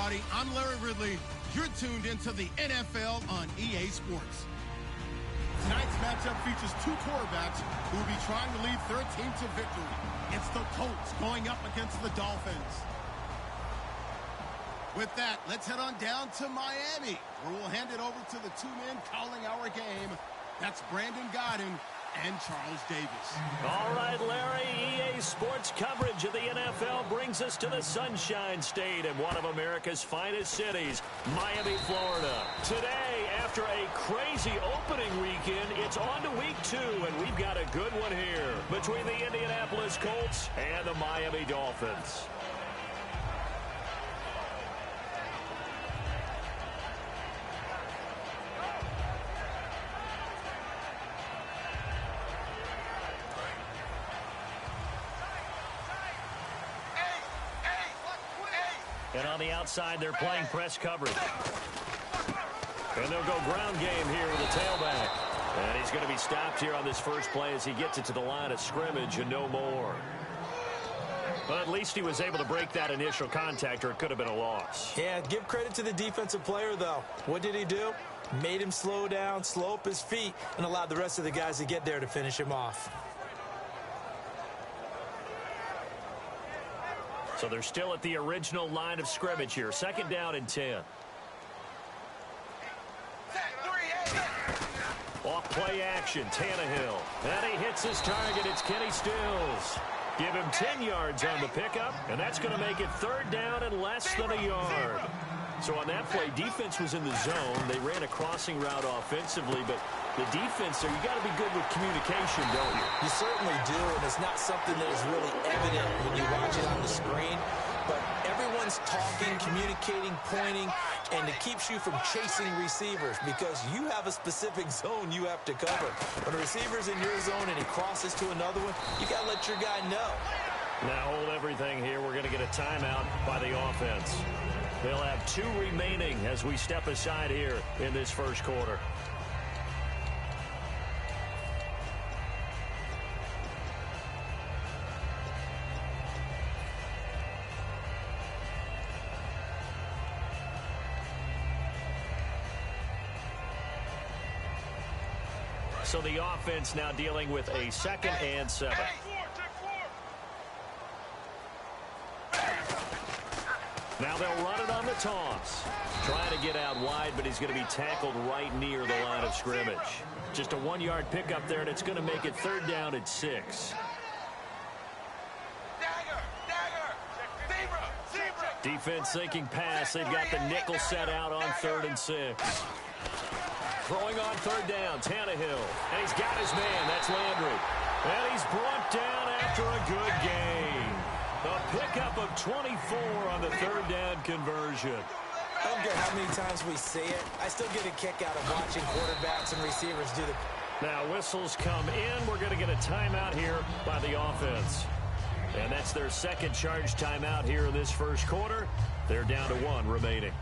everybody. I'm Larry Ridley. You're tuned into the NFL on EA Sports. Tonight's matchup features two quarterbacks who will be trying to lead their team to victory. It's the Colts going up against the Dolphins. With that, let's head on down to Miami, where we'll hand it over to the two men calling our game. That's Brandon Godden and Charles Davis. All right, Larry, EA Sports coverage of the NFL brings us to the Sunshine State in one of America's finest cities, Miami, Florida. Today, after a crazy opening weekend, it's on to week 2, and we've got a good one here between the Indianapolis Colts and the Miami Dolphins. And on the outside, they're playing press coverage. And they'll go ground game here with the tailback. And he's going to be stopped here on this first play as he gets it to the line of scrimmage and no more. But at least he was able to break that initial contact, or it could have been a loss. Yeah, give credit to the defensive player, though. What did he do? Made him slow down, slow up his feet, and allowed the rest of the guys to get there to finish him off. So they're still at the original line of scrimmage here. 2nd down and 10. Off play action, Tannehill. And he hits his target. It's Kenny Stills. Give him 10 yards on the pickup, and that's going to make it 3rd down and less than a yard. So on that play, defense was in the zone. They ran a crossing route offensively, but the defense there, you got to be good with communication, don't you? You certainly do, and it's not something that is really evident when you watch it on the screen. But everyone's talking, communicating, pointing, and it keeps you from chasing receivers because you have a specific zone you have to cover. When a receiver's in your zone and he crosses to another one, you got to let your guy know. Now hold everything here. We're going to get a timeout by the offense. They'll have 2 remaining as we step aside here in this first quarter. So the offense now dealing with a 2nd and 7. Now they'll run it on the toss. Trying to get out wide, but he's going to be tackled right near the line of scrimmage. Just a 1-yard pickup there, and it's going to make it 3rd down at 6. Defense thinking pass. They've got the nickel set out on 3rd and 6. Throwing on 3rd down, Tannehill. And he's got his man. That's Landry. And he's brought down after a good game. A pickup of 24 on the 3rd down conversion. I don't care how many times we see it. I still get a kick out of watching quarterbacks and receivers do the... Now whistles come in. We're going to get a timeout here by the offense. And that's their 2nd charge timeout here in this first quarter. They're down to 1 remaining.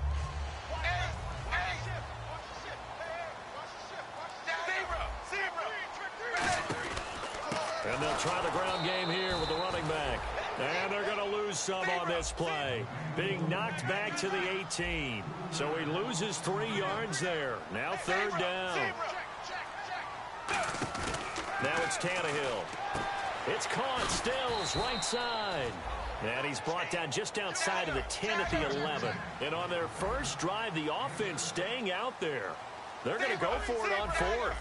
And they'll try the ground game here with the running back. And they're going to lose some on this play. Being knocked back to the 18. So he loses 3 yards there. Now 3rd down. Now it's Tannehill. It's caught. Stills right side. And he's brought down just outside of the 10 at the 11. And on their first drive, the offense staying out there. They're going to go for it on 4th.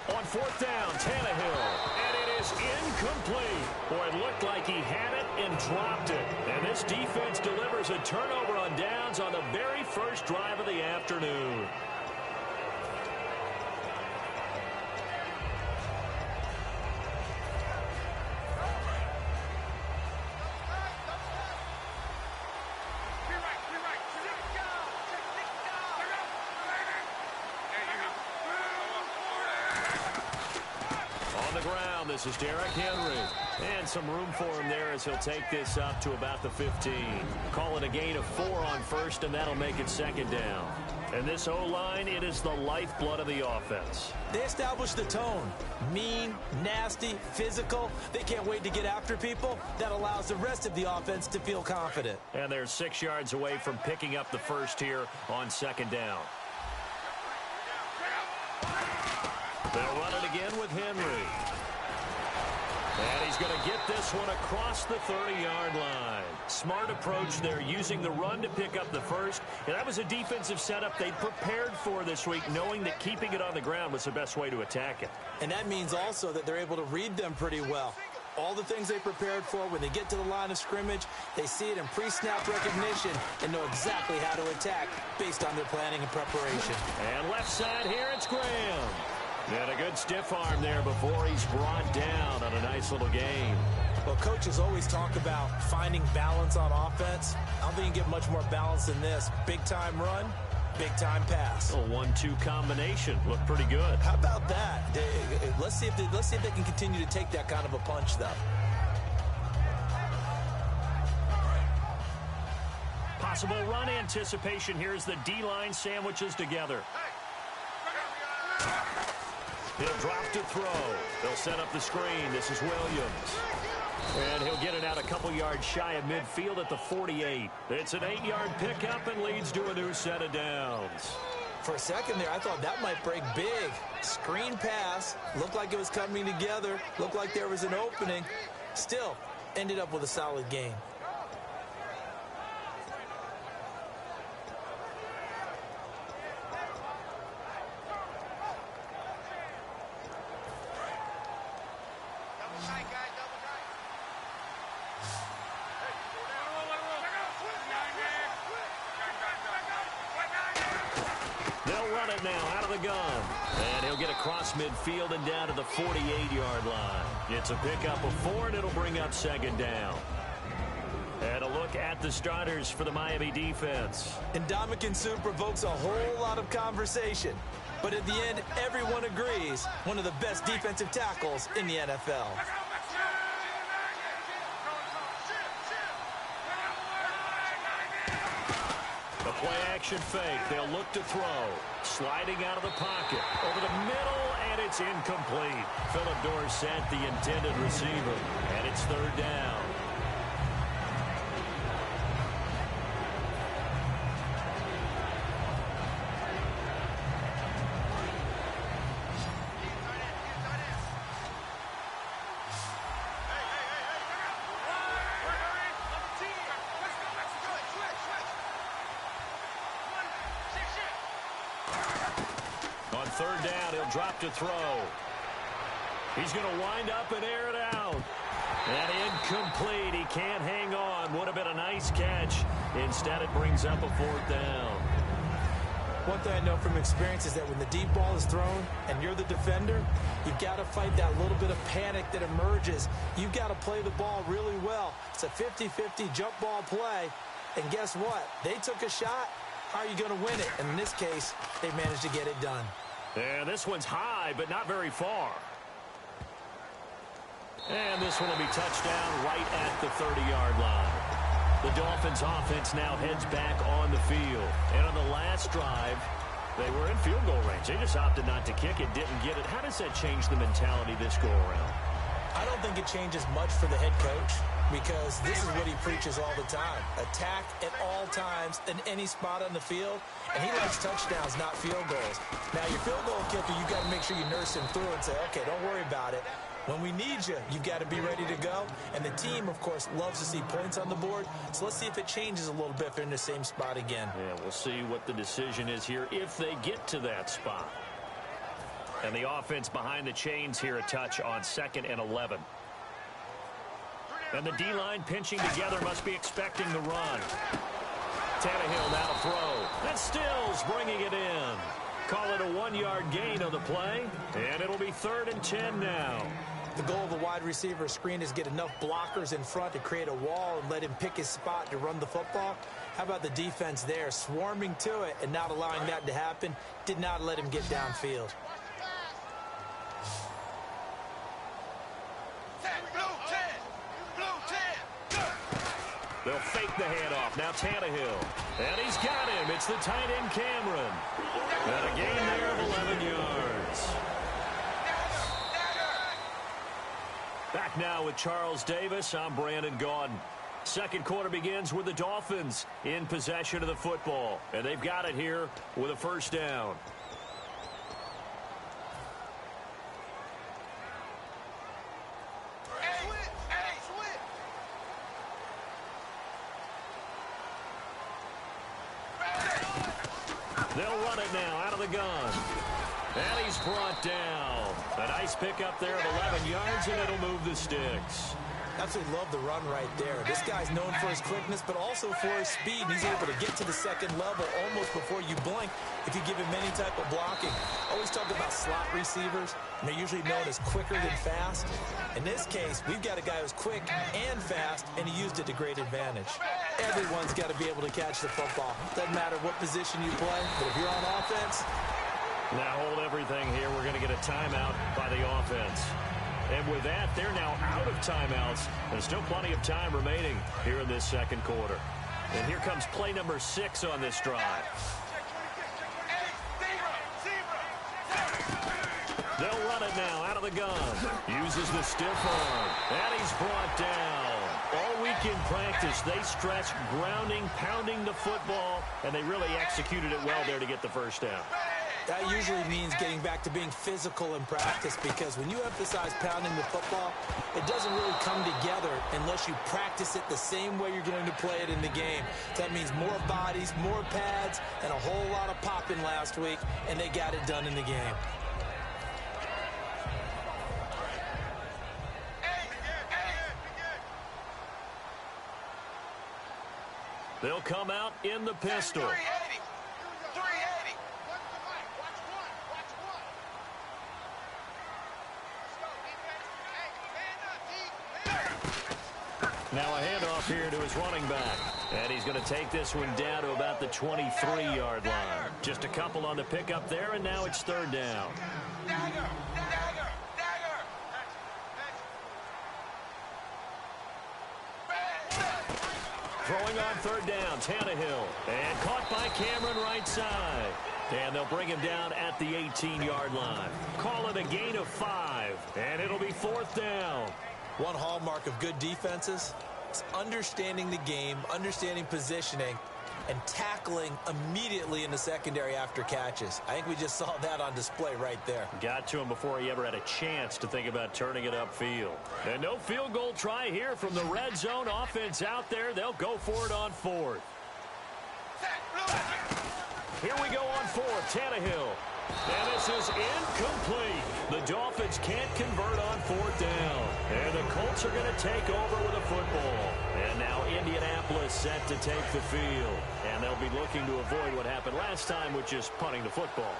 On 4th down, Tannehill. And it is incomplete. Boy, it looked like he had it and dropped it. And this defense delivers a turnover on downs on the very first drive of the afternoon. This is Derrick Henry. And some room for him there as he'll take this up to about the 15. Call it a gain of 4 on 1st, and that'll make it 2nd down. And this O-line, it is the lifeblood of the offense. They established the tone. Mean, nasty, physical. They can't wait to get after people. That allows the rest of the offense to feel confident. And they're 6 yards away from picking up the first here on second down. They'll run it again with Henry. And he's going to get this one across the 30-yard line. Smart approach there, using the run to pick up the first. And that was a defensive setup they prepared for this week, knowing that keeping it on the ground was the best way to attack it. And that means also that they're able to read them pretty well. All the things they prepared for, when they get to the line of scrimmage, they see it in pre-snap recognition and know exactly how to attack based on their planning and preparation. And left side here, it's Graham. And a good stiff arm there before he's brought down on a nice little gain. Well, coaches always talk about finding balance on offense. I don't think you can get much more balance than this. Big-time run, big-time pass. A 1-2 combination. Looked pretty good. How about that? Let's see if they can continue to take that kind of a punch, though. Possible run anticipation. Here's the D-line sandwiches together. He'll drop to throw. They'll set up the screen. This is Williams. And he'll get it out a couple yards shy of midfield at the 48. It's an 8-yard pickup and leads to a new set of downs. For a second there, I thought that might break big. Screen pass. Looked like it was coming together. Looked like there was an opening. Still, ended up with a solid gain. Now out of the gun, and he'll get across midfield and down to the 48-yard line. It's a pickup of 4, and it'll bring up second down. And a look at the starters for the Miami defense. Ndamukong Suh provokes a whole lot of conversation, but at the end, everyone agrees one of the best defensive tackles in the NFL. The play-action fake. They'll look to throw. Sliding out of the pocket. Over the middle, and it's incomplete. Philip Dorsett, the intended receiver. And it's third down. Third down, he'll drop to throw. He's going to wind up and air it out. And incomplete. He can't hang on. Would have been a nice catch. Instead, it brings up a fourth down. One thing I know from experience is that when the deep ball is thrown and you're the defender, you've got to fight that little bit of panic that emerges. You've got to play the ball really well. It's a 50-50 jump ball play. And guess what? They took a shot. How are you going to win it? And in this case, they managed to get it done. And this one's high, but not very far. And this one will be touchdown right at the 30-yard line. The Dolphins offense now heads back on the field. And on the last drive, they were in field goal range. They just opted not to kick it, didn't get it. How does that change the mentality this go-around? I don't think it changes much for the head coach, because this is what he preaches all the time. Attack at all times in any spot on the field. And he likes touchdowns, not field goals. Now, your field goal kicker, you've got to make sure you nurse him through and say, okay, don't worry about it. When we need you, you've got to be ready to go. And the team, of course, loves to see points on the board. So let's see if it changes a little bit if they're in the same spot again. Yeah, we'll see what the decision is here if they get to that spot. And the offense behind the chains here, a touch on 2nd and 11. And the D-line pinching together, must be expecting the run. Tannehill now to throw. And Stills bringing it in. Call it a 1-yard gain on the play. And it'll be 3rd and 10 now. The goal of the wide receiver screen is get enough blockers in front to create a wall and let him pick his spot to run the football. How about the defense there, swarming to it and not allowing that to happen? Did not let him get downfield. They'll fake the handoff. Now Tannehill. And he's got him. It's the tight end Cameron. And a gain there of 11 yards. Back now with Charles Davis. I'm Brandon Gaudin. Second quarter begins with the Dolphins in possession of the football. And they've got it here with a first down. They'll run it now out of the gun. And he's brought down. A nice pickup there of 11 yards, and it'll move the sticks. Absolutely love the run right there. This guy's known for his quickness, but also for his speed. And he's able to get to the second level almost before you blink if you give him any type of blocking. Always talk about slot receivers, and they're usually known as quicker than fast. In this case, we've got a guy who's quick and fast, and he used it to great advantage. Everyone's got to be able to catch the football. Doesn't matter what position you play, but if you're on offense. Now hold everything here. We're going to get a timeout by the offense. And with that, they're now out of timeouts. There's still plenty of time remaining here in this second quarter. And here comes play number 6 on this drive. They'll run it now out of the gun. Uses the stiff arm. And he's brought down. All week in practice, they stressed grounding, pounding the football, and they really executed it well there to get the first down. That usually means getting back to being physical in practice, because when you emphasize pounding the football, it doesn't really come together unless you practice it the same way you're going to play it in the game. That means more bodies, more pads, and a whole lot of popping last week, and they got it done in the game. They'll come out in the pistol. Now a handoff here to his running back. And he's going to take this one down to about the 23-yard line. Just a couple on the pickup there, and now it's third down. Throwing on third down, Tannehill. And caught by Cameron right side. And they'll bring him down at the 18-yard line. Call it a gain of 5. And it'll be fourth down. One hallmark of good defenses is understanding the game, understanding positioning, and tackling immediately in the secondary after catches. I think we just saw that on display right there. Got to him before he ever had a chance to think about turning it upfield. And no field goal try here from the red zone offense out there. They'll go for it on fourth. Here we go on fourth. Tannehill. And this is incomplete. The Dolphins can't convert on fourth down. And the Colts are going to take over with a football. And now Indianapolis set to take the field. And they'll be looking to avoid what happened last time, which is punting the football.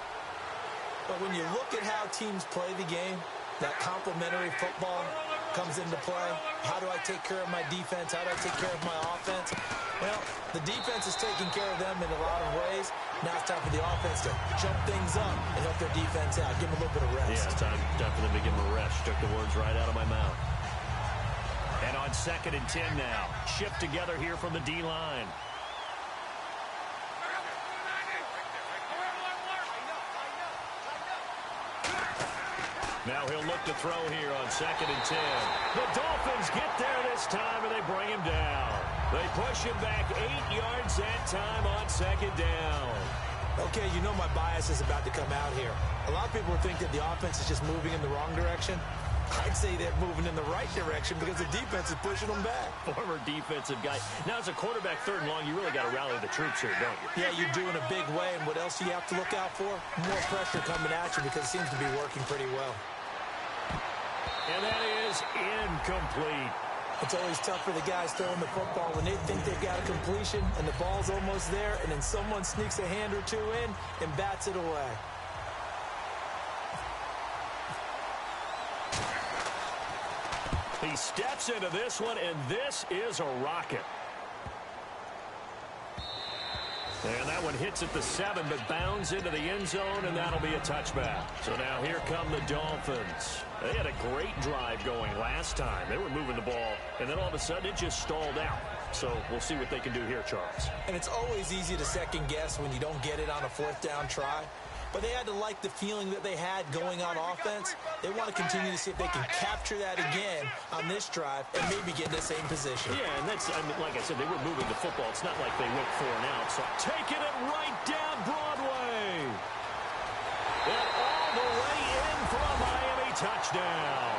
But when you look at how teams play the game, that complementary football comes into play. How do I take care of my defense? How do I take care of my offense? Well, the defense is taking care of them in a lot of ways. Now it's time for the offense to jump things up and help their defense out. Give them a little bit of rest. Yeah, it's time for them to give them a rest. Took the words right out of my mouth. And on 2nd and 10 now. Shift together here from the D-line. Now he'll look to throw here on 2nd and 10. The Dolphins get there this time, and they bring him down. They push him back 8 yards that time on 2nd down. Okay, you know my bias is about to come out here. A lot of people think that the offense is just moving in the wrong direction. I'd say they're moving in the right direction because the defense is pushing them back. Former defensive guy. Now, as a quarterback, 3rd and long, you really got to rally the troops here, don't you? Yeah, you do in a big way. And what else do you have to look out for? More pressure coming at you because it seems to be working pretty well. And that is incomplete. It's always tough for the guys throwing the football when they think they've got a completion and the ball's almost there, and then someone sneaks a hand or two in and bats it away. He steps into this one, and this is a rocket. And that one hits at the 7, but bounds into the end zone, and that'll be a touchback. So now here come the Dolphins. They had a great drive going last time. They were moving the ball, and then all of a sudden it just stalled out. So we'll see what they can do here, Charles. And it's always easy to second guess when you don't get it on a fourth down try. But they had to like the feeling that they had going on offense. They want to continue to see if they can capture that again on this drive and maybe get in the same position. Yeah, and that's, I mean, like I said, they were moving the football. It's not like they went 4 and out. So taking it right down Broadway. And all the way in for a Miami touchdown.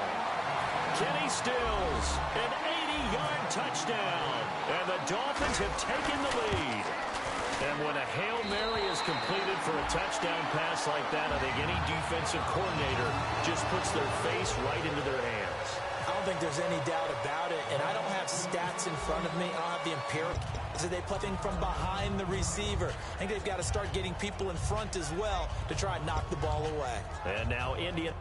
Kenny Stills, an 80-yard touchdown. And the Dolphins have taken the lead. And when a Hail Mary is completed for a touchdown pass like that, I think any defensive coordinator just puts their face right into their hands. I don't think there's any doubt about it, and I don't have stats in front of me. I don't have the empirical. So they play from behind the receiver. I think they've got to start getting people in front as well to try and knock the ball away. And now India.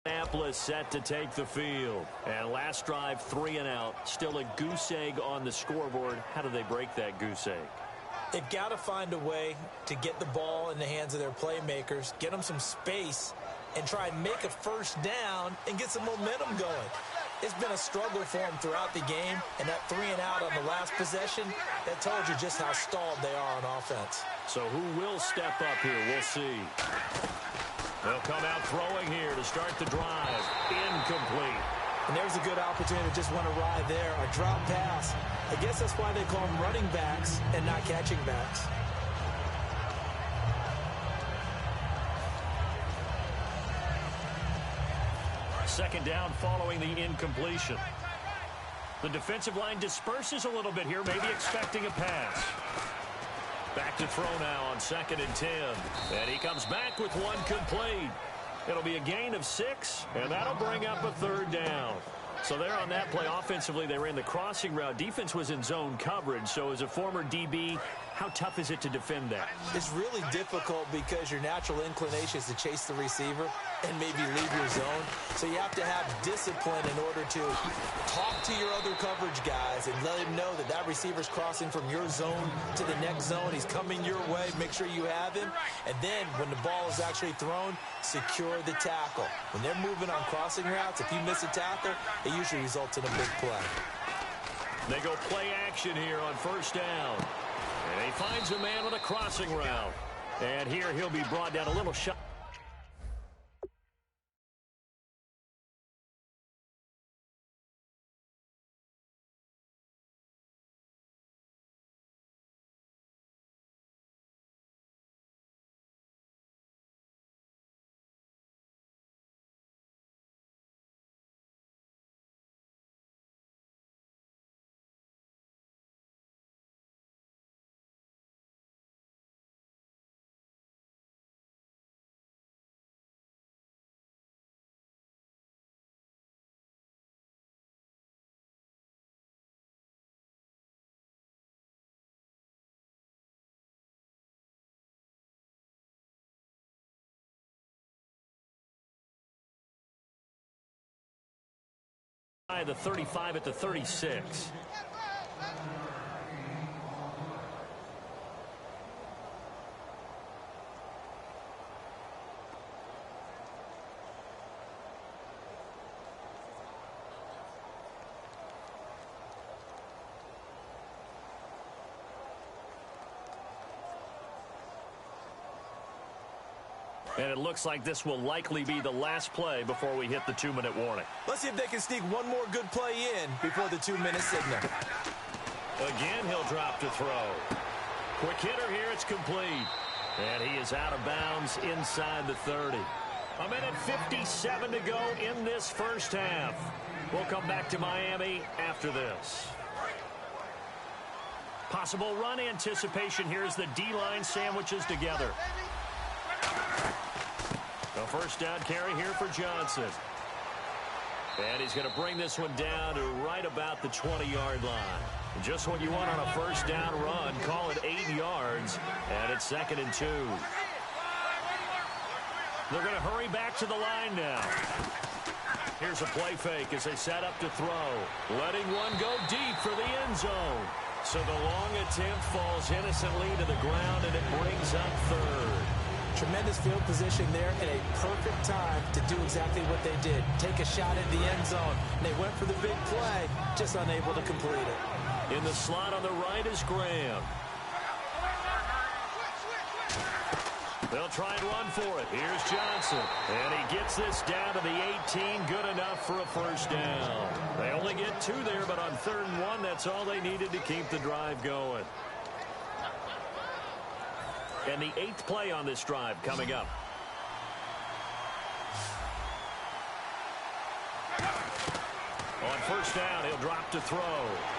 Indianapolis set to take the field. And last drive, 3 and out. Still a goose egg on the scoreboard. How do they break that goose egg? They've got to find a way to get the ball in the hands of their playmakers, get them some space, and try and make a first down and get some momentum going. It's been a struggle for them throughout the game, and that 3 and out on the last possession, that told you just how stalled they are on offense. So who will step up here? We'll see. They'll come out throwing here to start the drive. Incomplete. And there's a good opportunity to just want to ride there. A drop pass. I guess that's why they call them running backs and not catching backs. Second down following the incompletion. The defensive line disperses a little bit here, maybe expecting a pass. Back to throw now on 2nd and 10. And he comes back with one complete. It'll be a gain of 6, and that'll bring up a 3rd down. So there on that play, offensively, they ran the crossing route. Defense was in zone coverage. So as a former DB, how tough is it to defend that? It's really difficult because your natural inclination is to chase the receiver and maybe leave your zone. So you have to have discipline in order to talk to your other coverage guys and let him know that that receiver's crossing from your zone to the next zone. He's coming your way. Make sure you have him. And then when the ball is actually thrown, secure the tackle. When they're moving on crossing routes, if you miss a tackle, it usually results in a big play. They go play action here on 1st down. And he finds a man on a crossing route. And here he'll be brought down a little shot. The 35 at the 36. And it looks like this will likely be the last play before we hit the 2-minute warning. Let's see if they can sneak one more good play in before the 2-minute signal. Again, he'll drop to throw. Quick hitter here, it's complete. And he is out of bounds inside the 30. 1:57 to go in this first half. We'll come back to Miami after this. Possible run anticipation here as the D-line sandwiches together. The first down carry here for Johnson. And he's going to bring this one down to right about the 20-yard line. Just what you want on a first down run. Call it 8 yards. And it's 2nd and 2. They're going to hurry back to the line now. Here's a play fake as they set up to throw. Letting one go deep for the end zone. So the long attempt falls innocently to the ground, and it brings up third. Tremendous field position there and a perfect time to do exactly what they did. Take a shot at the end zone. And they went for the big play, just unable to complete it. In the slot on the right is Graham. They'll try and run for it. Here's Johnson. And he gets this down to the 18. Good enough for a first down. They only get 2 there, but on 3rd and 1, that's all they needed to keep the drive going. And the 8th play on this drive coming up. On first down, he'll drop to throw.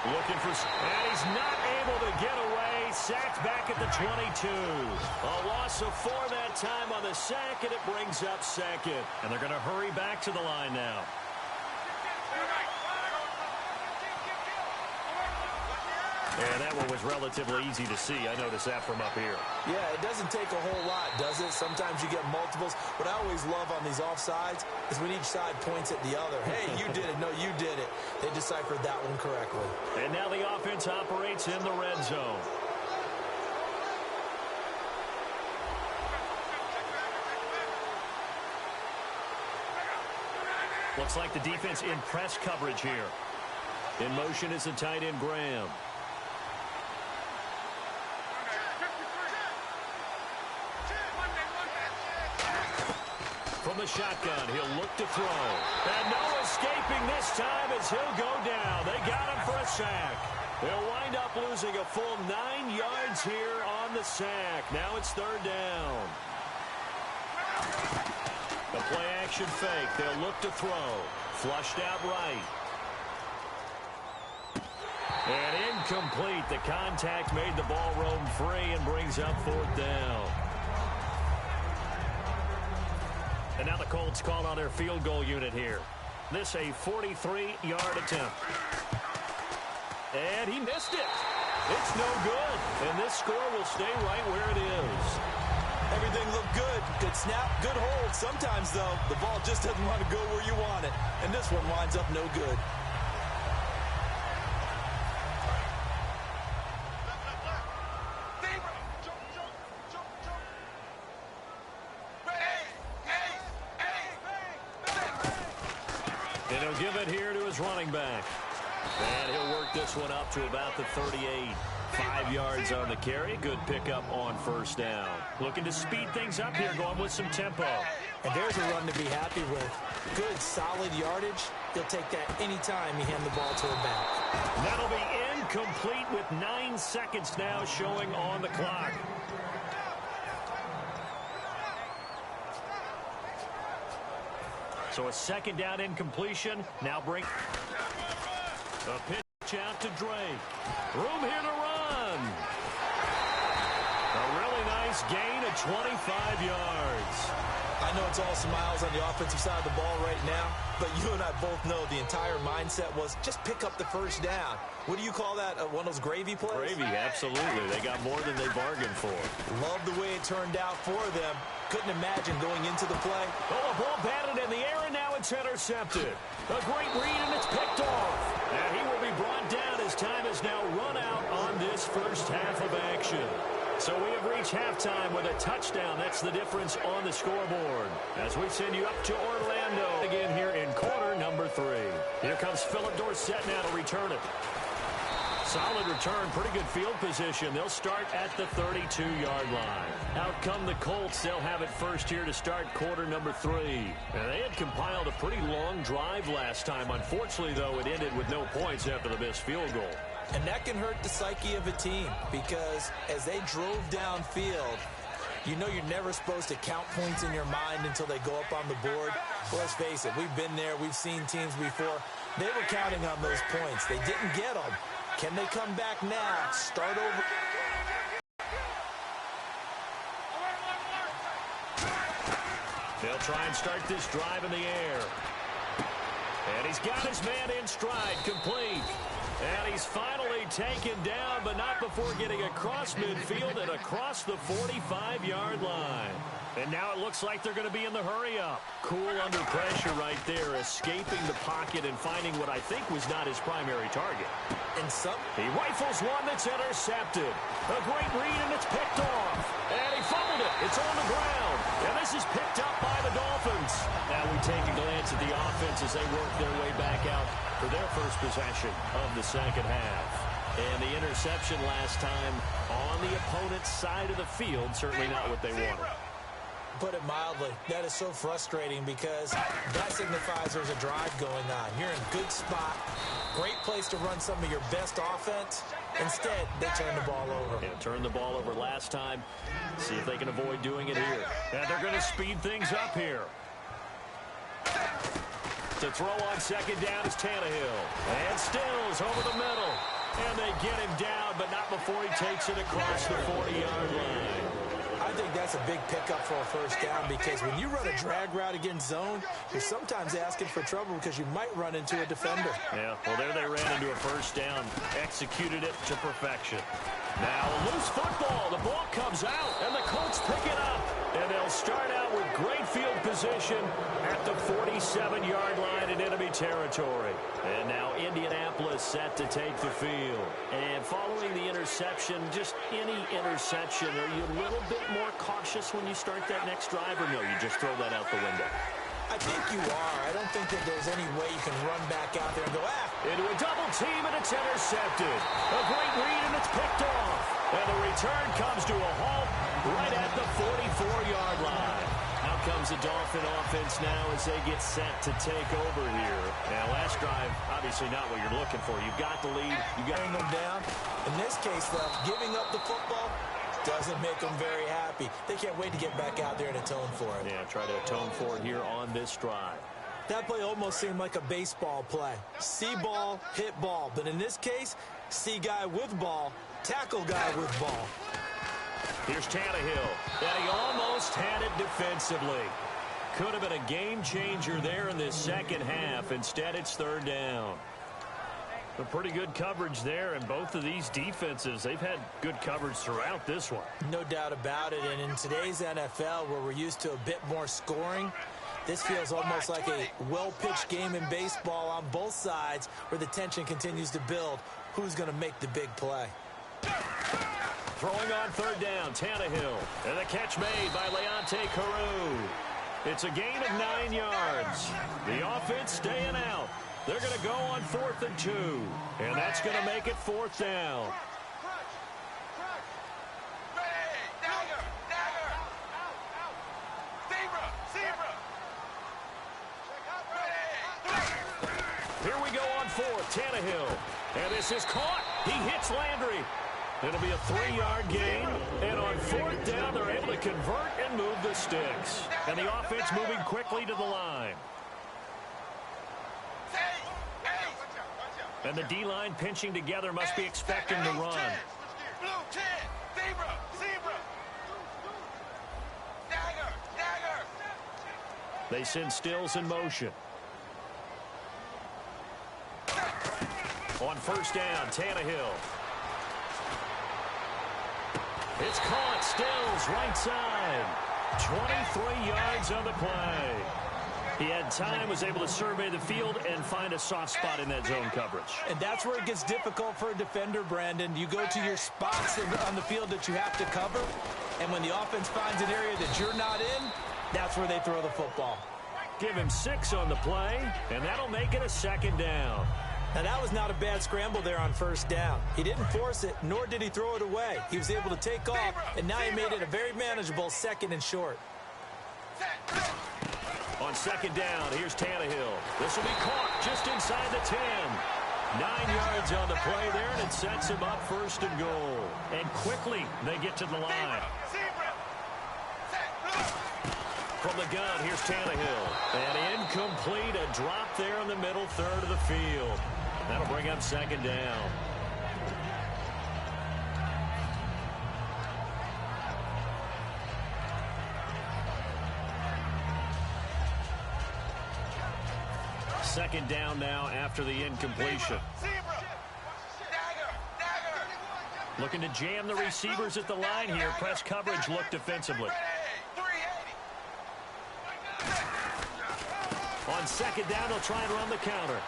Looking for... And he's not able to get away. Sacked back at the 22. A loss of 4 that time on the sack, and it brings up 2nd. And they're going to hurry back to the line now. And that one was relatively easy to see. I noticed that from up here. Yeah, it doesn't take a whole lot, does it? Sometimes you get multiples. What I always love on these offsides is when each side points at the other. Hey, you did it. No, you did it. They deciphered that one correctly. And now the offense operates in the red zone. Looks like the defense in press coverage here. In motion is the tight end Graham. From the shotgun, he'll look to throw. And no escaping this time as he'll go down. They got him for a sack. They'll wind up losing a full 9 yards here on the sack. Now it's 3rd down. The play action fake. They'll look to throw. Flushed out right. And incomplete. The contact made the ball roam free and brings up 4th down. And now the Colts call on their field goal unit here. This a 43-yard attempt. And he missed it. It's no good. And this score will stay right where it is. Everything looked good. Good snap, good hold. Sometimes, though, the ball just doesn't want to go where you want it. And this one winds up no good. And he'll give it here to his running back. And he'll work this one up to about the 38. 5 yards on the carry. Good pickup on first down. Looking to speed things up here, going with some tempo. And there's a run to be happy with. Good, solid yardage. He'll take that anytime you hand the ball to a back. That'll be incomplete with 9 seconds now showing on the clock. So a 2nd down incompletion. Now bring a pitch out to Drake. Room here to run. A really nice gain of 25 yards. I know it's all smiles on the offensive side of the ball right now, but you and I both know the entire mindset was just pick up the first down. What do you call that? One of those gravy plays? Gravy, absolutely. They got more than they bargained for. Love the way it turned out for them. Couldn't imagine going into the play. Oh, a ball batted in the air, and now it's intercepted. A great read, and it's picked off. And he will be brought down as time has now run out on this first half of action. So we have reached halftime with a touchdown. That's the difference on the scoreboard. As we send you up to Orlando again here in quarter number 3. Here comes Philip Dorsett now to return it. Solid return, pretty good field position. They'll start at the 32-yard line. Out come the Colts. They'll have it first here to start quarter number 3. And they had compiled a pretty long drive last time. Unfortunately, though, it ended with no points after the missed field goal. And that can hurt the psyche of a team because as they drove downfield, you know you're never supposed to count points in your mind until they go up on the board. Well, let's face it, we've been there. We've seen teams before. They were counting on those points. They didn't get them. Can they come back now? Start over. They'll try and start this drive in the air. And he's got his man in stride, complete. And he's finally taken down, but not before getting across midfield and across the 45-yard line. And now it looks like they're going to be in the hurry-up. Cool under pressure right there, escaping the pocket and finding what I think was not his primary target. He rifles one that's intercepted. A great read, and it's picked off. And he fumbled it. It's on the ground. And this is picked up by the Dolphins. Now we take a glance at the offense as they work their way back out for their first possession of the second half. And the interception last time on the opponent's side of the field, certainly not what they wanted. Put it mildly, that is so frustrating because that signifies there's a drive going on. You're in a good spot, great place to run some of your best offense. Instead, they turn the ball over. Yeah, turned the ball over last time. See if they can avoid doing it here. And they're going to speed things up here. To throw on second down is Tannehill. And Stills over the middle. And they get him down, but not before he takes it across the 40-yard line. I think that's a big pickup for a first down because when you run a drag route against zone, you're sometimes asking for trouble because you might run into a defender. Yeah, well, there they ran into a first down, executed it to perfection. Now, a loose football. The ball comes out, and the Colts pick it up. And they'll start out with great field position at the 47-yard line in enemy territory. And now Indianapolis set to take the field. And following the interception, just any interception, are you a little bit more cautious when you start that next drive, or no, you just throw that out the window? I think you are. I don't think that there's any way you can run back out there and go, Into a double team, and it's intercepted. A great read, and it's picked off. And the return comes to a halt right at the 44-yard line. Out comes the Dolphin offense now as they get set to take over here. Now, last drive, obviously not what you're looking for. You've got the lead. You've got them down. In this case, though, giving up the football doesn't make them very happy. They can't wait to get back out there and atone for it. Yeah, try to atone for it here on this drive. That play almost seemed like a baseball play. See ball, hit ball. But in this case, see guy with ball, tackle guy with ball. Here's Tannehill, and he almost had it defensively. Could have been a game changer there in this second half. Instead, it's third down. A pretty good coverage there, and both of these defenses, they've had good coverage throughout this one. No doubt about it, and in today's NFL, where we're used to a bit more scoring, this feels almost like a well-pitched game in baseball on both sides where the tension continues to build. Who's going to make the big play? Throwing on third down, Tannehill, and the catch made by Leonte Carew. It's a gain of 9 yards. The offense staying out. They're going to go on 4th and 2, and that's going to make it 4th down. Here we go on 4th, Tannehill, and this is caught. He hits Landry. It'll be a 3-yard gain, and on 4th down, they're able to convert and move the sticks. And the offense moving quickly to the line. And the D-line pinching together, must be expecting to run. They send Stills in motion. On 1st down, Tannehill. It's caught. Stills, right side. 23 yards on the play. He had time, was able to survey the field and find a soft spot in that zone coverage. And that's where it gets difficult for a defender, Brandon. You go to your spots on the field that you have to cover, and when the offense finds an area that you're not in, that's where they throw the football. Give him 6 on the play, and that'll make it a 2nd down. Now, that was not a bad scramble there on 1st down. He didn't force it, nor did he throw it away. He was able to take off, and now he made it a very manageable 2nd and short. On 2nd down, here's Tannehill. This will be caught just inside the 10. 9 yards on the play there, and it sets him up 1st and goal. And quickly, they get to the line. From the gun, here's Tannehill. And incomplete, a drop there in the middle third of the field. That'll bring up 2nd down. Second down now after the incompletion. Looking to jam the receivers at the line here. Press coverage look defensively. On second down, they'll try and run the counter.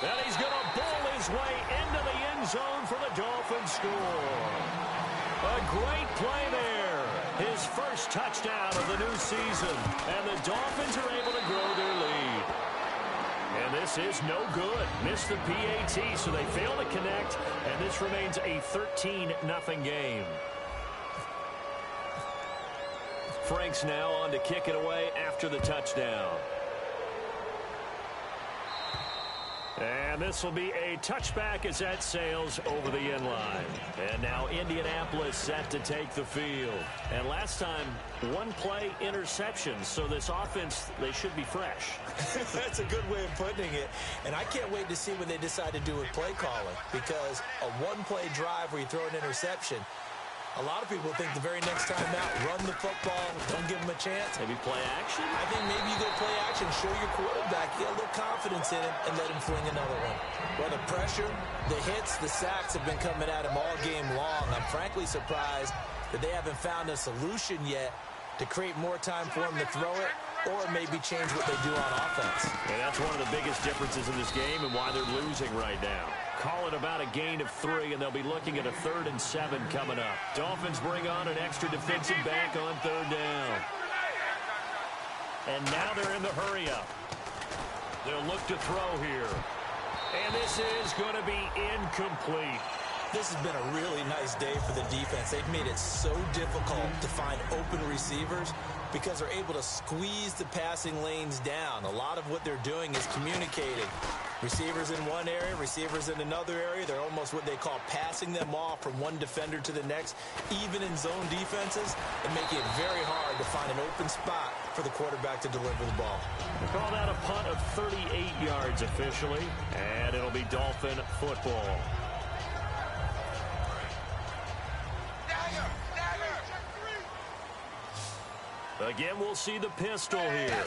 And he's going to bowl his way into the end zone for the Dolphins score. A great play there. His first touchdown of the new season. And the Dolphins are able to grow their lead. And this is no good. Missed the PAT, so they fail to connect. And this remains a 13-0 game. Franks now on to kick it away after the touchdown. And this will be a touchback as that sails over the end line. And now Indianapolis set to take the field. And last time, one play interception. So this offense, they should be fresh. That's a good way of putting it. And I can't wait to see what they decide to do with play calling. Because a one-play drive where you throw an interception, a lot of people think the very next time out, run the football, don't give them a chance. Maybe play action? I think maybe you go play action, show your quarterback, get a little confidence in him, and let him fling another one. Well, the pressure, the hits, the sacks have been coming at him all game long. I'm frankly surprised that they haven't found a solution yet to create more time for him to throw it, or maybe change what they do on offense. And that's one of the biggest differences in this game and why they're losing right now. Call it about a gain of 3, and they'll be looking at a 3rd and 7 coming up. Dolphins bring on an extra defensive back on 3rd down. And now they're in the hurry-up. They'll look to throw here. And this is going to be incomplete. This has been a really nice day for the defense. They've made it so difficult to find open receivers because they're able to squeeze the passing lanes down. A lot of what they're doing is communicating. Receivers in one area, receivers in another area. They're almost what they call passing them off from one defender to the next, even in zone defenses, and making it very hard to find an open spot for the quarterback to deliver the ball. We call that a punt of 38 yards officially, and it'll be Dolphin football. Again, we'll see the pistol here.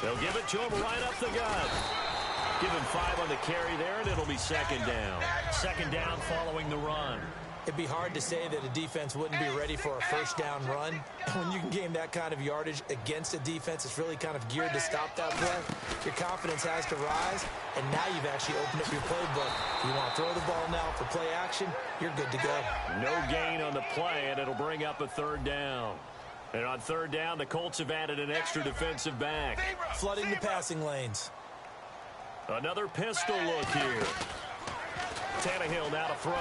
They'll give it to him right up the gut. Give him 5 on the carry there, and it'll be 2nd down. 2nd down following the run. It'd be hard to say that a defense wouldn't be ready for a 1st down run. When you can gain that kind of yardage against a defense, it's really kind of geared to stop that play. Your confidence has to rise, and now you've actually opened up your playbook. If you want to throw the ball now for play action, you're good to go. No gain on the play, and it'll bring up a 3rd down. And on 3rd down, the Colts have added an extra defensive back. Flooding the passing lanes. Another pistol look here. Tannehill now to throw.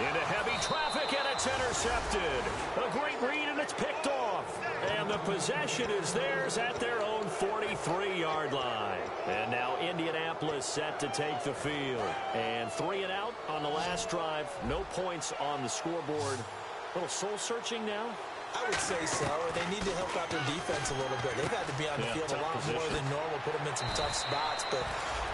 Into heavy traffic, and it's intercepted. A great read, and it's picked off. And the possession is theirs at their own 43-yard line. And now Indianapolis set to take the field. And 3 and out on the last drive. No points on the scoreboard. A little soul-searching now. I would say so, and they need to help out their defense a little bit. They've had to be on the field a lot more than normal, put them in some tough spots. But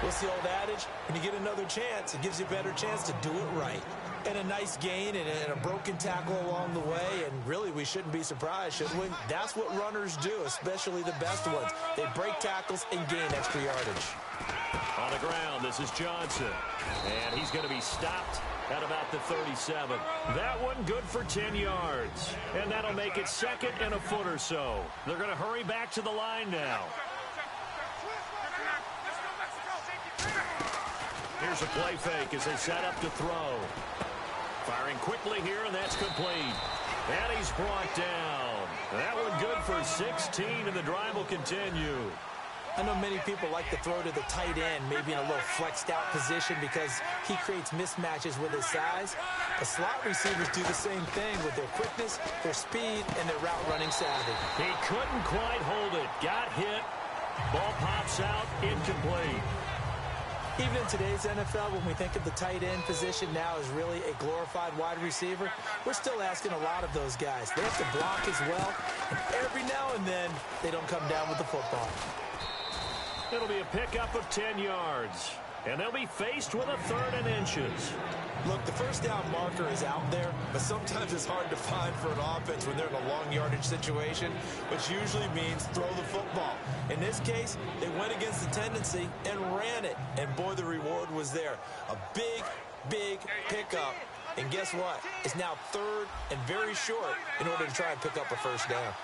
what's the old adage? When you get another chance, it gives you a better chance to do it right. And a nice gain and a broken tackle along the way, and really we shouldn't be surprised, should we? That's what runners do, especially the best ones. They break tackles and gain extra yardage. On the ground, this is Johnson. And he's going to be stopped at about the 37. That one good for 10 yards. And that'll make it 2nd and a foot or so. They're going to hurry back to the line now. Here's a play fake as they set up to throw. Firing quickly here, and that's complete. And he's brought down. That one good for 16, and the drive will continue. I know many people like to throw to the tight end, maybe in a little flexed out position because he creates mismatches with his size. The slot receivers do the same thing with their quickness, their speed, and their route running savvy. He couldn't quite hold it. Got hit. Ball pops out. Incomplete. Even in today's NFL, when we think of the tight end position now as really a glorified wide receiver, we're still asking a lot of those guys. They have to block as well, and every now and then, they don't come down with the football. It'll be a pickup of 10 yards. And they'll be faced with a 3rd and inches. Look, the 1st down marker is out there, but sometimes it's hard to find for an offense when they're in a long yardage situation, which usually means throw the football. In this case, they went against the tendency and ran it. And boy, the reward was there. A big, big pickup. And guess what? It's now 3rd and very short in order to try and pick up a first down.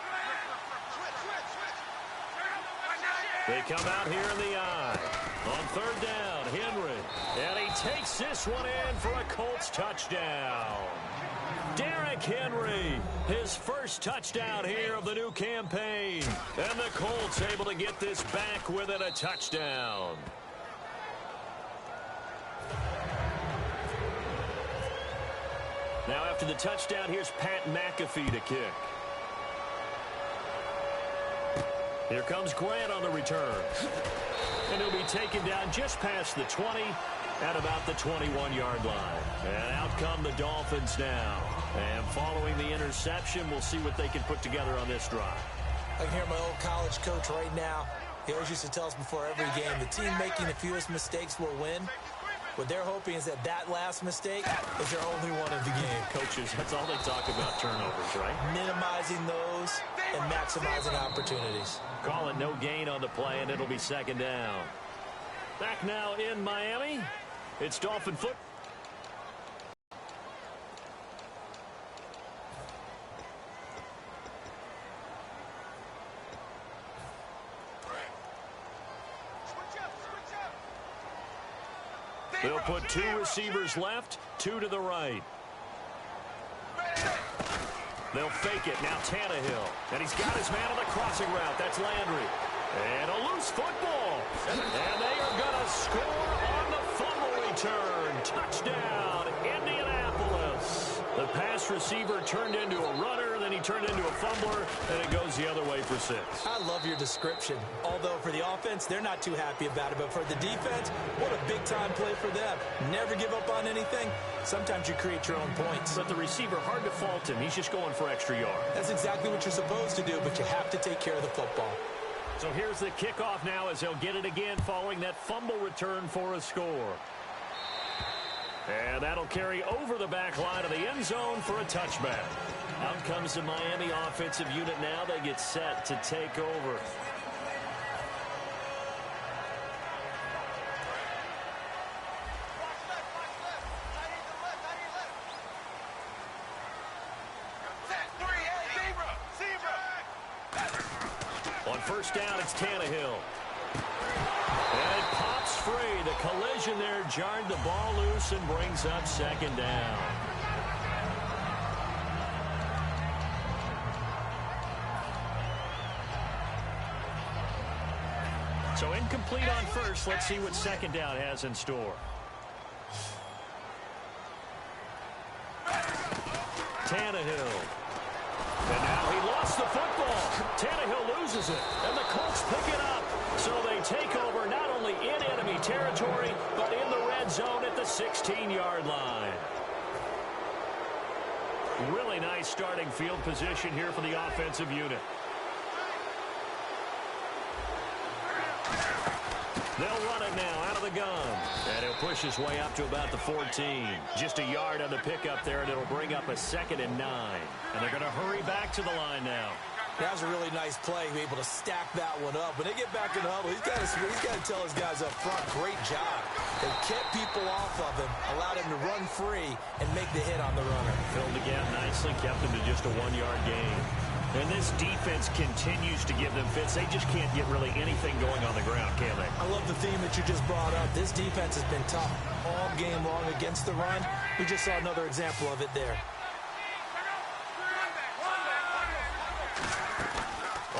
They come out here in the eye. On 3rd down, Henry. And he takes this one in for a Colts touchdown. Derrick Henry, his first touchdown here of the new campaign. And the Colts able to get this back within a touchdown. Now after the touchdown, here's Pat McAfee to kick. Here comes Grant on the return. And he'll be taken down just past the 20 at about the 21-yard line. And out come the Dolphins now. And following the interception, we'll see what they can put together on this drive. I can hear my old college coach right now. He always used to tell us before every game, the team making the fewest mistakes will win. What they're hoping is that last mistake is their only one of the game. Coaches, that's all they talk about, turnovers, right? Minimizing those and maximizing opportunities. Call it no gain on the play, and it'll be 2nd down. Back now in Miami, it's Dolphin foot. They'll put 2 receivers left, 2 to the right. They'll fake it. Now Tannehill. And he's got his man on the crossing route. That's Landry. And a loose football. And they are going to score on the fumble return. Touchdown, Indianapolis. The pass receiver turned into a runner, then he turned into a fumbler, and it goes the other way for 6. I love your description. Although for the offense, they're not too happy about it. But for the defense, what a big-time play for them. Never give up on anything. Sometimes you create your own points. But the receiver, hard to fault him. He's just going for extra yards. That's exactly what you're supposed to do, but you have to take care of the football. So here's the kickoff now as they'll get it again following that fumble return for a score. And that'll carry over the back line of the end zone for a touchback. Out comes the Miami offensive unit now. They get set to take over. On 1st down, it's Tannehill. And it pops free. The collision there jarred the ball loose and brings up 2nd down. So incomplete on 1st. Let's see what 2nd down has in store. Tannehill. And now he lost the football. Tannehill loses it. And the Colts pick it up. So they take over not only in enemy territory, but in the red zone at the 16-yard line. Really nice starting field position here for the offensive unit. They'll run it now out of the gun. And he'll push his way up to about the 14. Just a yard on the pickup there, and it'll bring up a 2nd and 9. And they're going to hurry back to the line now. That was a really nice play, be able to stack that one up. When they get back in the huddle, he's got to tell his guys up front, great job. They kept people off of him, allowed him to run free, and make the hit on the runner. Filled the gap nicely, kept him to just a 1-yard gain. And this defense continues to give them fits. They just can't get really anything going on the ground, can they? I love the theme that you just brought up. This defense has been tough all game long against the run. We just saw another example of it there.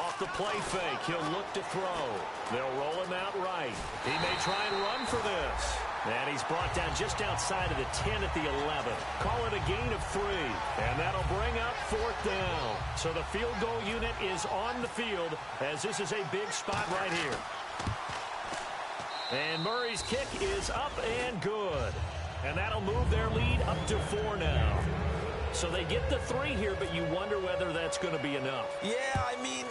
Off the play fake, he'll look to throw. They'll roll him out right. He may try and run for this. And he's brought down just outside of the 10 at the 11. Call it a gain of 3. And that'll bring up 4th down. So the field goal unit is on the field as this is a big spot right here. And Murray's kick is up and good. And that'll move their lead up to 4 now. So they get the 3 here, but you wonder whether that's going to be enough. Yeah, I mean,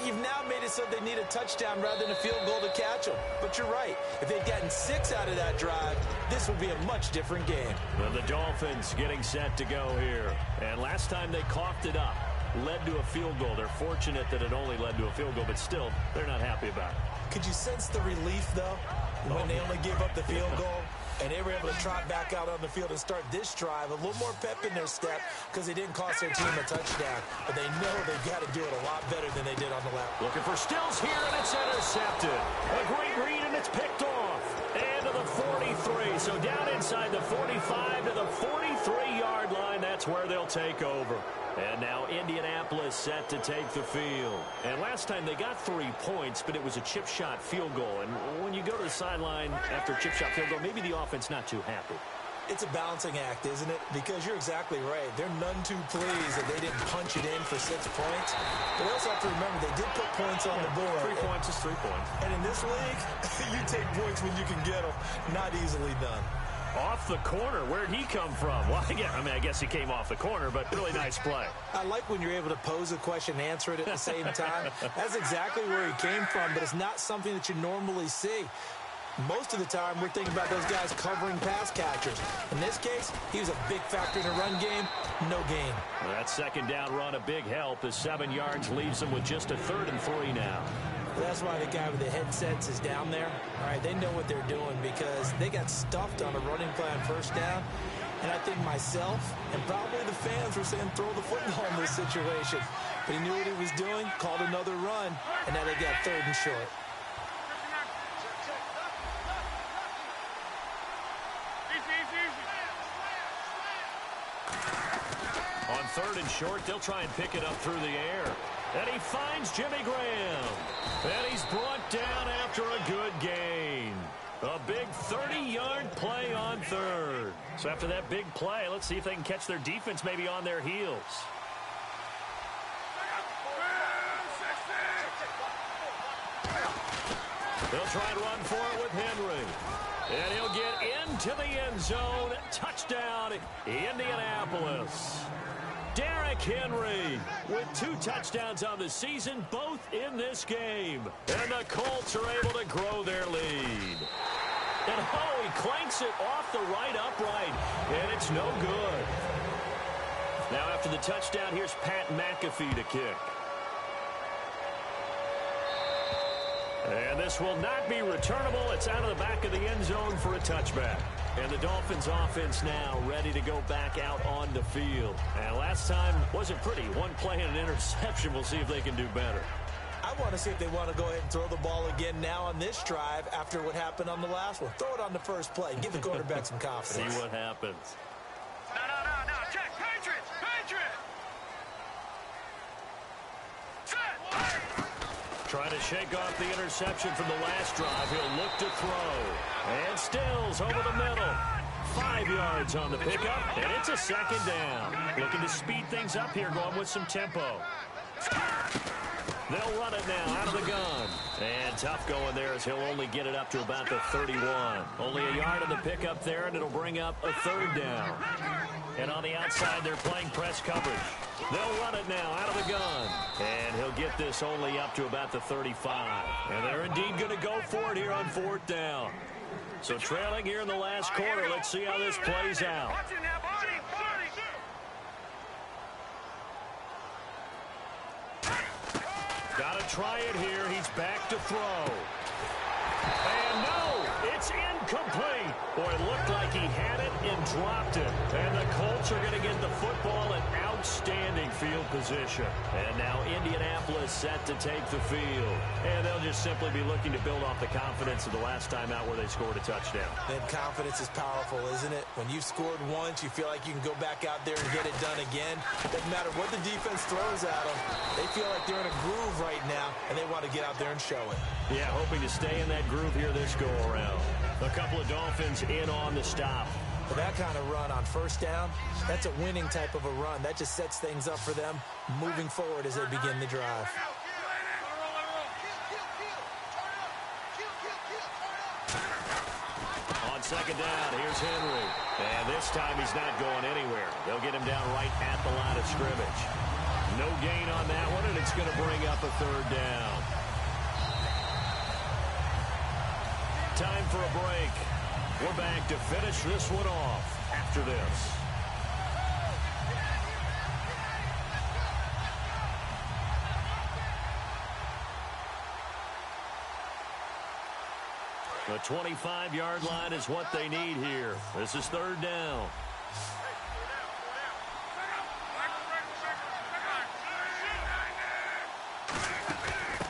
you've now made it so they need a touchdown rather than a field goal to catch them. But you're right. If they'd gotten 6 out of that drive, this would be a much different game. Well, the Dolphins getting set to go here. And last time they coughed it up, led to a field goal. They're fortunate that it only led to a field goal, but still, they're not happy about it. Could you sense the relief, though, when they only gave up the field goal? And they were able to trot back out on the field and start this drive. A little more pep in their step because they didn't cost their team a touchdown. But they know they've got to do it a lot better than they did on the left. Looking for Stills here, and it's intercepted. A great read, and it's picked off. And to the 43. So down inside the 45 to the 43-yard line. That's where they'll take over. And now Indianapolis set to take the field. And last time they got 3 points, but it was a chip shot field goal. And when you go to the sideline after a chip shot field goal, maybe the offense not too happy. It's a balancing act, isn't it? Because you're exactly right. They're none too pleased that they didn't punch it in for 6 points. But they also have to remember they did put points on the board. 3 points is 3 points. And in this league, you take points when you can get them. Not easily done. Off the corner. Where'd he come from? Well, I guess he came off the corner, but really nice play. I like when you're able to pose a question and answer it at the same time. That's exactly where he came from, but it's not something that you normally see. Most of the time, we're thinking about those guys covering pass catchers. In this case, he was a big factor in the run game. No gain. Well, that second down run, a big help as 7 yards leaves them with just a 3rd and 3 now. That's why the guy with the headsets is down there. All right, they know what they're doing because they got stuffed on a running play on 1st down. And I think myself and probably the fans were saying throw the football in this situation. But he knew what he was doing, called another run, and now they got 3rd and short. On 3rd and short, they'll try and pick it up through the air. And he finds Jimmy Graham. And he's brought down after a good gain. A big 30-yard play on 3rd. So after that big play, let's see if they can catch their defense maybe on their heels. They'll try and run for it with Henry. And he'll get into the end zone. Touchdown, Indianapolis. Derrick Henry with 2 touchdowns on the season, both in this game. And the Colts are able to grow their lead. And he clanks it off the right upright, and it's no good. Now after the touchdown, here's Pat McAfee to kick. And this will not be returnable. It's out of the back of the end zone for a touchback. And the Dolphins offense now ready to go back out on the field. And last time wasn't pretty. 1 play and an interception. We'll see if they can do better. I want to see if they want to go ahead and throw the ball again now on this drive after what happened on the last one. Throw it on the first play. Give the quarterback some confidence. See what happens. No. Check. Patriots. Trying to shake off the interception from the last drive. He'll look to throw. And Stills over the middle. 5 yards on the pickup, and it's a 2nd down. Looking to speed things up here, going with some tempo. They'll run it now out of the gun. And tough going there as he'll only get it up to about the 31. Only a yard on the pickup there, and it'll bring up a 3rd down. And on the outside, they're playing press coverage. They'll run it now out of the gun. And he'll get this only up to about the 35. And they're indeed going to go for it here on 4th down. So trailing here in the last quarter, let's see how this plays out. Got to try it here. He's back to throw. And no, it's incomplete. Boy, it looked like he had it and dropped it. And the Colts are going to get the football in outstanding field position. And now Indianapolis set to take the field. And they'll just simply be looking to build off the confidence of the last time out where they scored a touchdown. And confidence is powerful, isn't it? When you've scored once, you feel like you can go back out there and get it done again. Doesn't matter what the defense throws at them. They feel like they're in a groove right now, and they want to get out there and show it. Yeah, hoping to stay in that groove here this go-around. A couple of Dolphins in on the stop. For that kind of run on 1st down, that's a winning type of a run. That just sets things up for them moving forward as they begin the drive. On 2nd down, here's Henry. And this time he's not going anywhere. They'll get him down right at the line of scrimmage. No gain on that one, and it's going to bring up a 3rd down. Time for a break. We're back to finish this one off after this. The 25-yard line is what they need here. This is third down.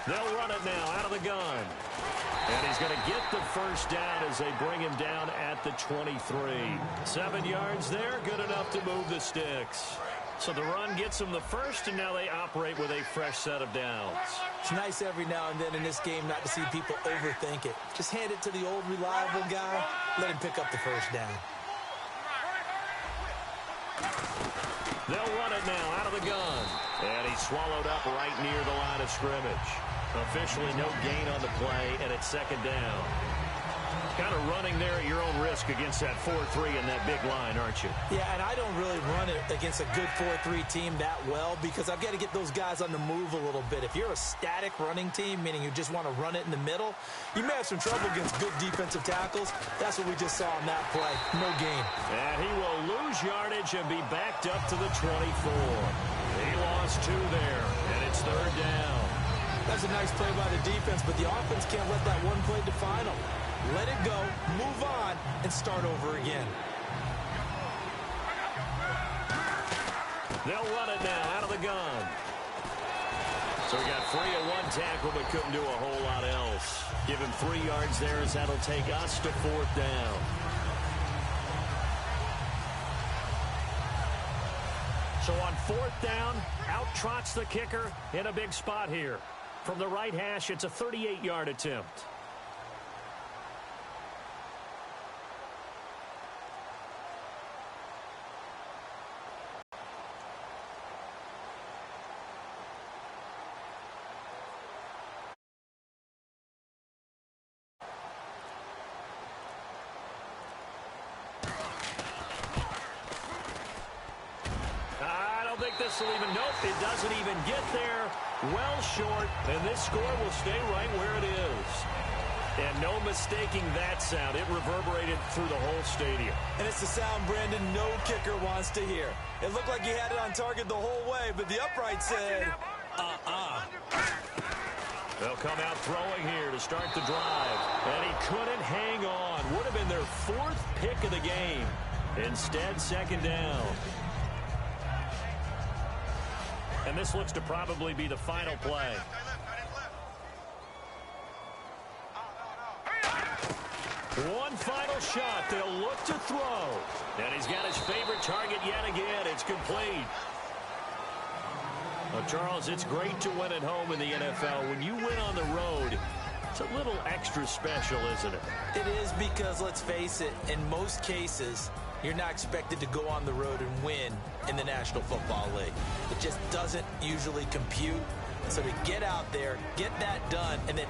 They'll run it now out of the gun. And he's going to get the first down as they bring him down at the 23. 7 yards there, good enough to move the sticks. So the run gets them the first, and now they operate with a fresh set of downs. It's nice every now and then in this game not to see people overthink it. Just hand it to the old reliable guy, let him pick up the first down. They'll run it now out of the gun. And he's swallowed up right near the line of scrimmage. Officially no gain on the play, and it's second down. Kind of running there at your own risk against that 4-3 and that big line, aren't you? Yeah, and I don't really run it against a good 4-3 team that well because I've got to get those guys on the move a little bit. If you're a static running team, meaning you just want to run it in the middle, you may have some trouble against good defensive tackles. That's what we just saw on that play. No gain. And he will lose yardage and be backed up to the 24. He lost 2 there, and it's third down. That's a nice play by the defense, but the offense can't let that one play define them. Let it go, move on, and start over again. They'll run it now out of the gun. So he got free of one tackle but couldn't do a whole lot else. Give him 3 yards there as that'll take us to fourth down. So on fourth down, out trots the kicker in a big spot here. From the right hash, it's a 38-yard attempt. This will even, nope, it doesn't even get there. Well short, and this score will stay right where it is. And no mistaking that sound. It reverberated through the whole stadium. And it's the sound, Brandon, no kicker wants to hear. It looked like he had it on target the whole way, but the upright said, They'll come out throwing here to start the drive. And he couldn't hang on. Would have been their 4th pick of the game. Instead, second down. And this looks to probably be the final play. One final shot. They'll look to throw. And he's got his favorite target yet again. It's complete. Well, Charles, it's great to win at home in the NFL. When you win on the road, it's a little extra special, isn't it? It is because, let's face it, in most cases, you're not expected to go on the road and win in the National Football League. It just doesn't usually compute. So to get out there, get that done, and then